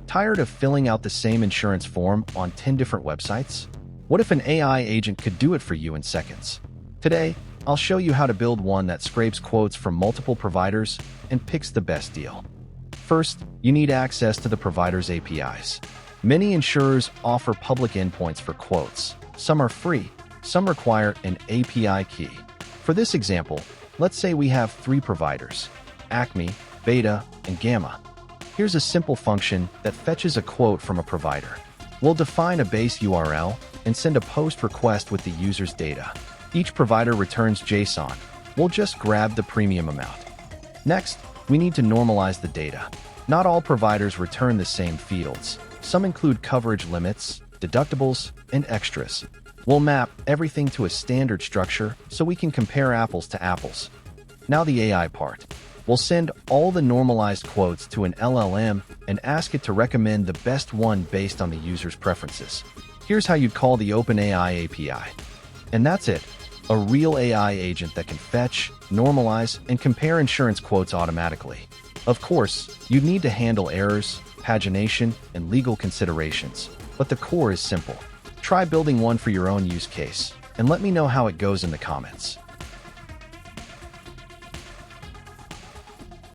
Tired of filling out the same insurance form on 10 different websites? What if an AI agent could do it for you in seconds? Today, I'll show you how to build one that scrapes quotes from multiple providers and picks the best deal. First, you need access to the provider's APIs. Many insurers offer public endpoints for quotes. Some are free, some require an API key. For this example, let's say we have 3 providers: Acme, Beta, and Gamma. Here's a simple function that fetches a quote from a provider. We'll define a base URL and send a post request with the user's data. Each provider returns JSON. We'll just grab the premium amount. Next, we need to normalize the data. Not all providers return the same fields. Some include coverage limits, deductibles, and extras. We'll map everything to a standard structure so we can compare apples to apples. Now the AI part. We'll send all the normalized quotes to an LLM and ask it to recommend the best one based on the user's preferences. Here's how you'd call the OpenAI API. And that's it. A real AI agent that can fetch, normalize, and compare insurance quotes automatically. Of course, you'd need to handle errors, pagination, and legal considerations, but the core is simple. Try building one for your own use case, and let me know how it goes in the comments.